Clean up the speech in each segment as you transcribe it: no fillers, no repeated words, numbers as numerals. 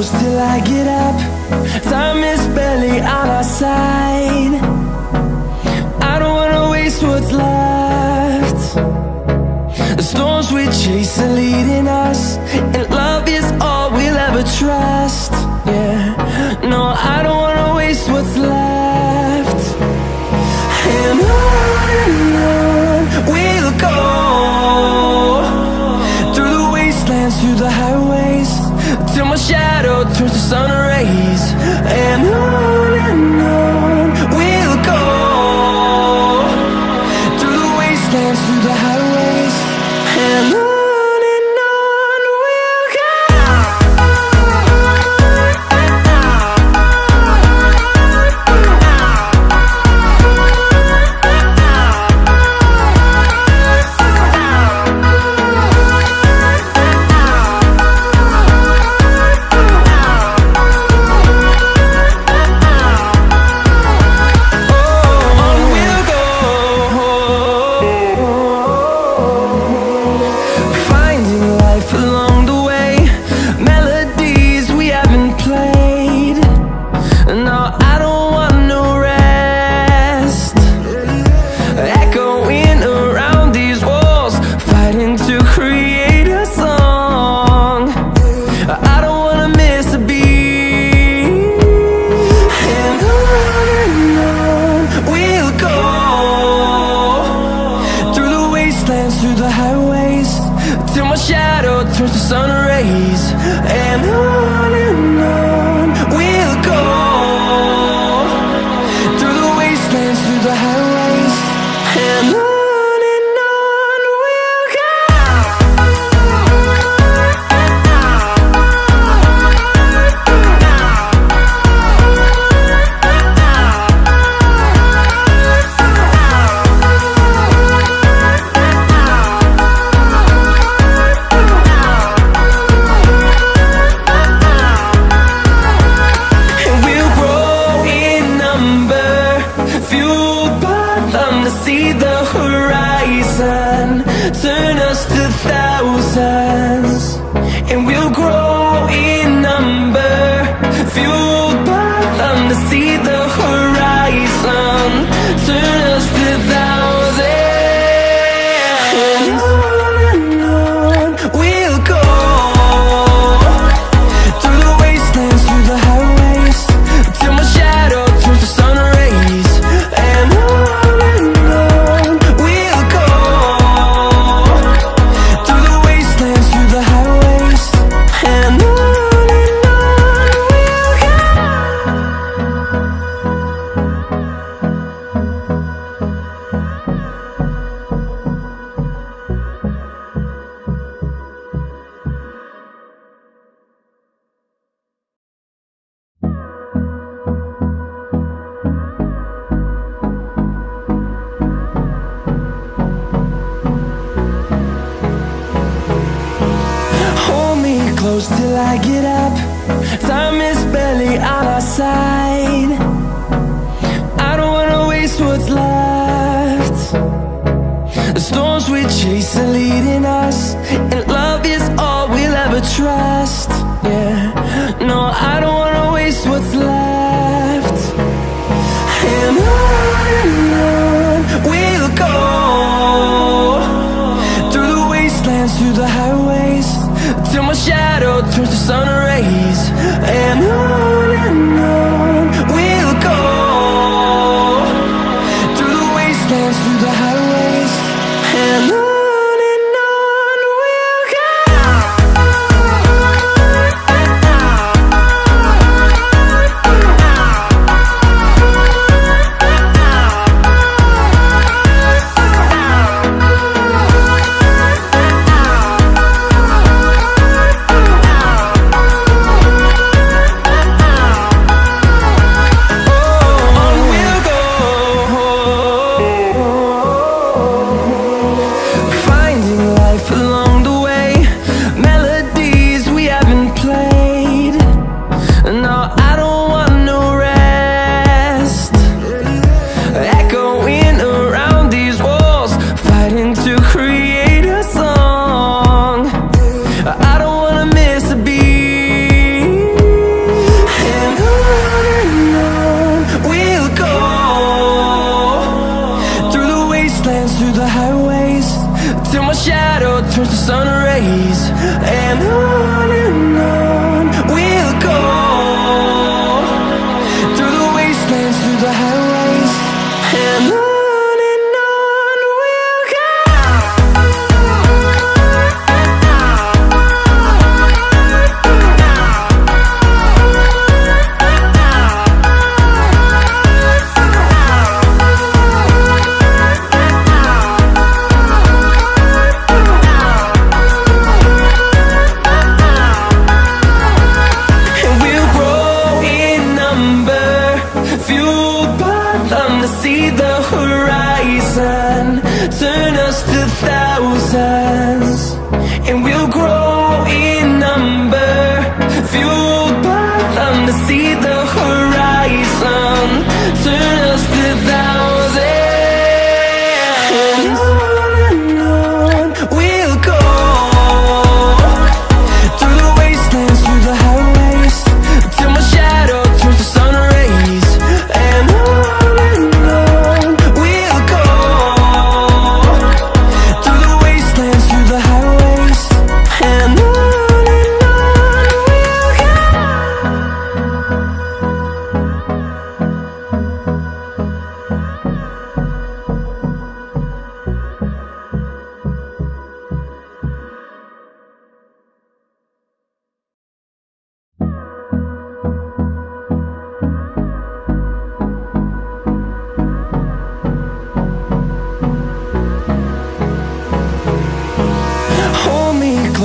close till I get up. Time is barely on our side. I don't wanna waste what's left. The storms we chase are leading us, and love is all we'll ever trust. Yeah, no, I don't wanna waste what's left. And on we'll go, through the wastelands, through the highways, till my shadow turns to sun rays. And on we'll go, through the wastelands, through the highways, and on we'll go. Through the highways, till my shadow turns to sun rays. And on we'll go, through the wastelands, through the highways, and on we'll go. See the horizon, turn us to thousands, and we'll grow in number, fueled by them. To see the horizon, turn us to thousands, and on we'll go, through the wastelands, through the highways, till my shadow turns to sun rays. And close till I get up. Time is barely on our side. I don't wanna waste what's left. The storms we chase are leading us, and love is all we'll ever trust. Yeah, no, I don't wanna waste what's left. And on we'll go, through the wastelands, through the highways, till my shadow turns to sun rays. And on we'll go, through the wastelands, through the highways, and on we'll go.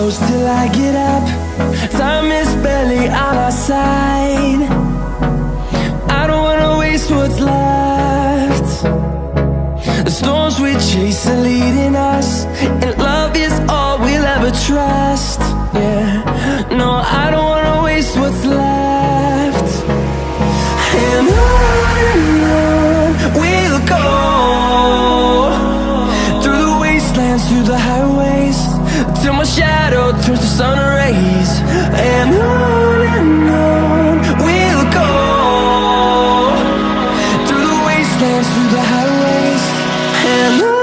close till I get up. Time is barely on our side. I don't wanna waste what's left. The storms we chase are leading us, and love is all we'll ever trust. Yeah, no, I don't wanna waste what's left. And on we'll go, through the wastelands, through the highways, till my shadow turns to sun rays. And on we'll go, through the wastelands, through the highways, and on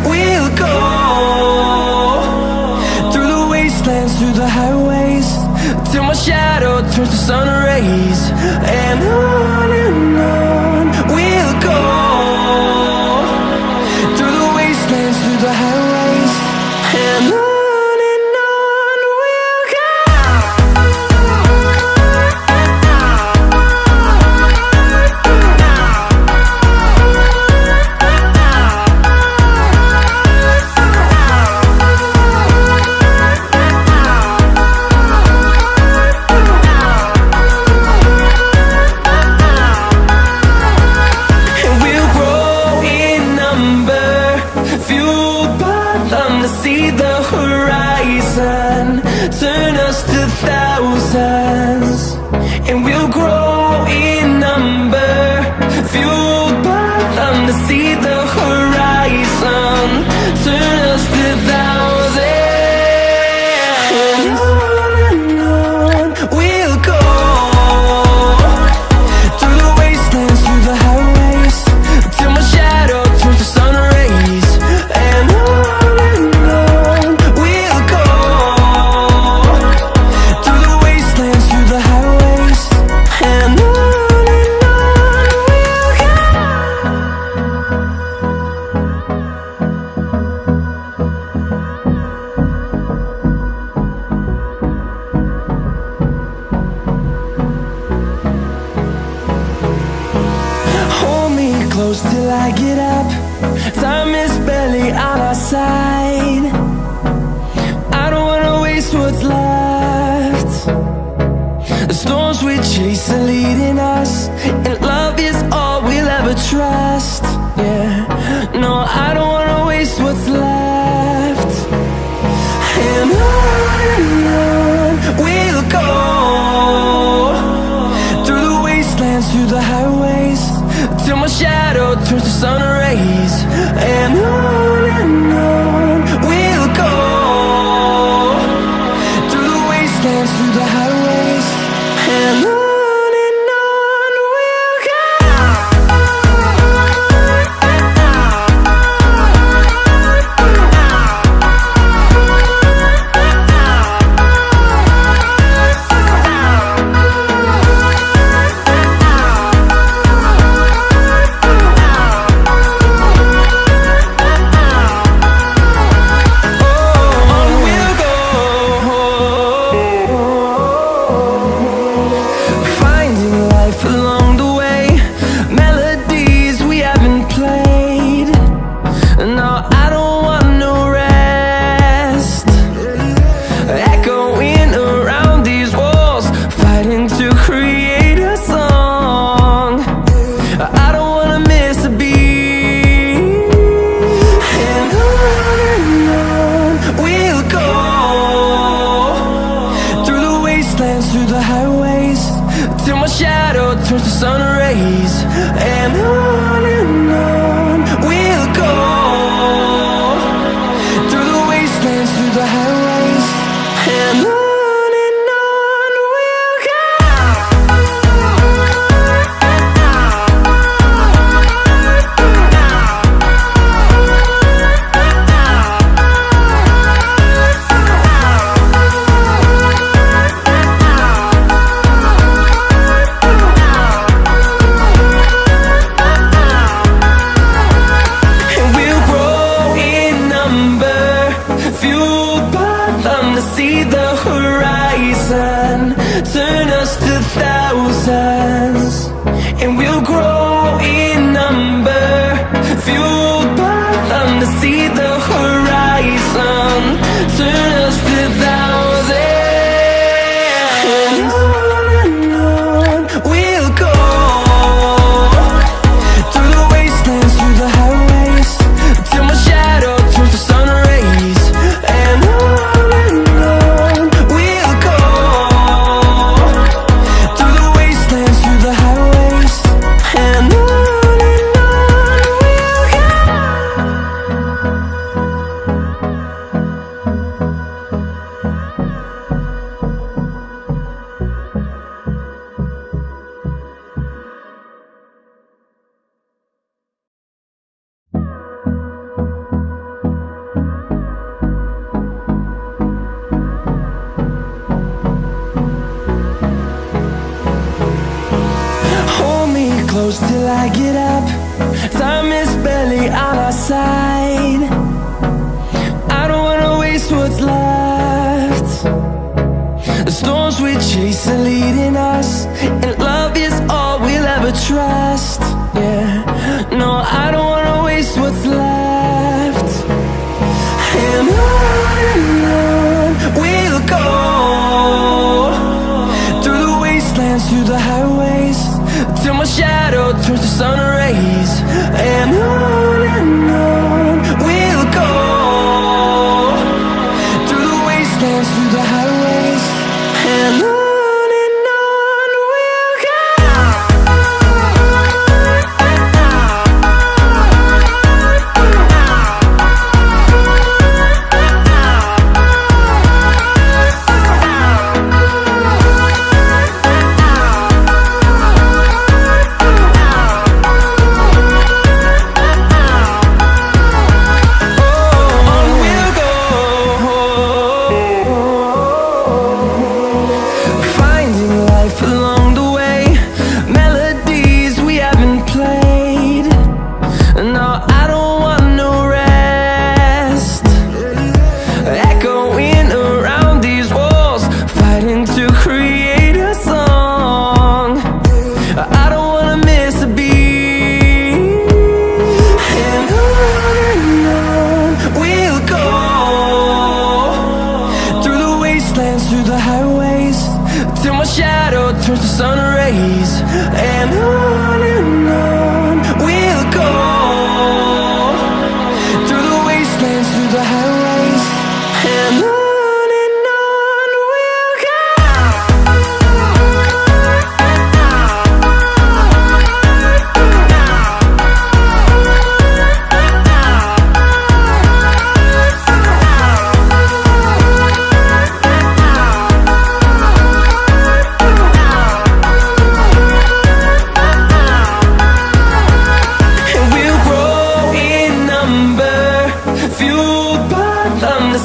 we'll go. Through the highways, till my shadow turns to sun rays. And on we'll go, through the wastelands, through the highways, and on we'll go. See the horizon turn us to thousands, and we'll grow in number, fueled by them. To see the horizon turn us to thousands, and on we'll go, through the wastelands, through the highways, till my shadow turns to sun rays. And close till I get up. Time is barely on our side. I don't wanna waste what's left. The storms we chase are leading us, and love is all we'll ever trust. Yeah, no, I don't wanna waste what's left. And on we'll go, through the wastelands, through the highways, till my shadow turns to sun rays. And on we'll go, through the wastelands, through the highways, and on we'll go. Through the highways, till my shadow turns to sun rays. rays, and on we'll go, through the wastelands, through the highways, and on we'll go. See the horizon, turn us to thousands, and we'll grow in number, fueled by them to see the horizon, turn us to thousands, and on we'll go, through the wastelands, through the highways, till my shadow turns to sun rays, and on close till I get up. Time is barely on our side. I don't wanna waste what's left. The storms we chase are leading us, and love is all we'll ever trust. Yeah, no, I don't wanna waste what's left. And on we'll go, through the wastelands, through the highways, till my shadow turns to sun rays, and on we'll go, through the wastelands, through the highways, and on we'll go. Through the highways, till my shadow turns to sun rays, and on we'll go, through the wastelands, through the highways, and on we'll go.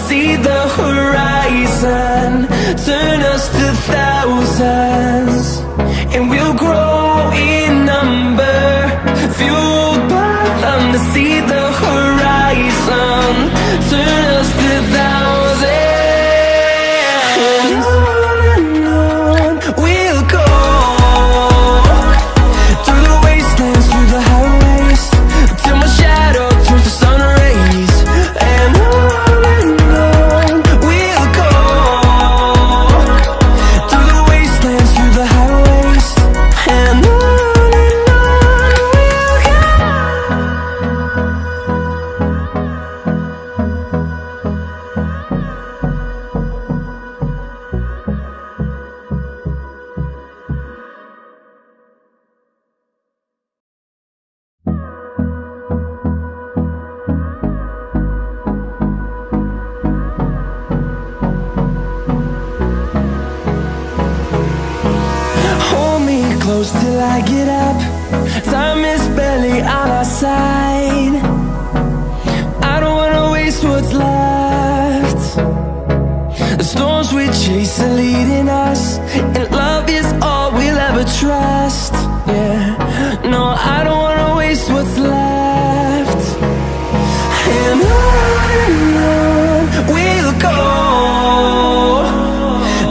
See the horizon, turn us to thousands, and we'll grow in number, fueled by them to see the horizon, turn us to thousands, and on we'll go, through the wastelands, through the highways, till my shadow turns to sun rays, and on we'll go. close till I get up. Time is barely on our side. I don't wanna waste what's left. The storms we chase are leading us, and love is all we'll ever trust. Yeah, no, I don't wanna waste what's left. And on we'll go,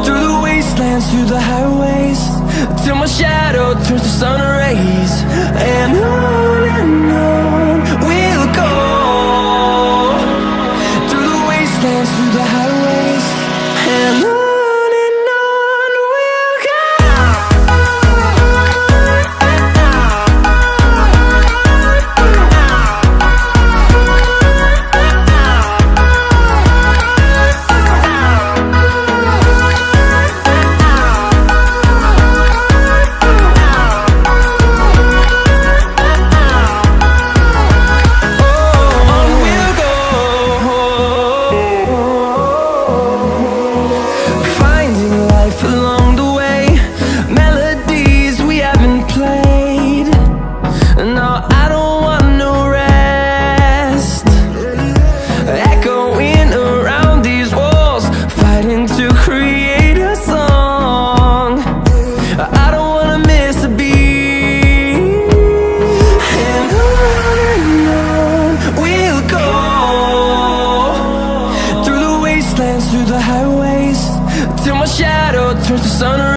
through the wastelands, through the highways, till my shadow turns to sun rays. And on we'll go, through the wastelands, through the highways, and on we'll go. Along the way, melodies we haven't played. No, I don't want no rest. Echoing around these walls, fighting to create a song. I don't wanna miss a beat. And on we'll go, through the wastelands, through the highways, till my shadow turns to sun.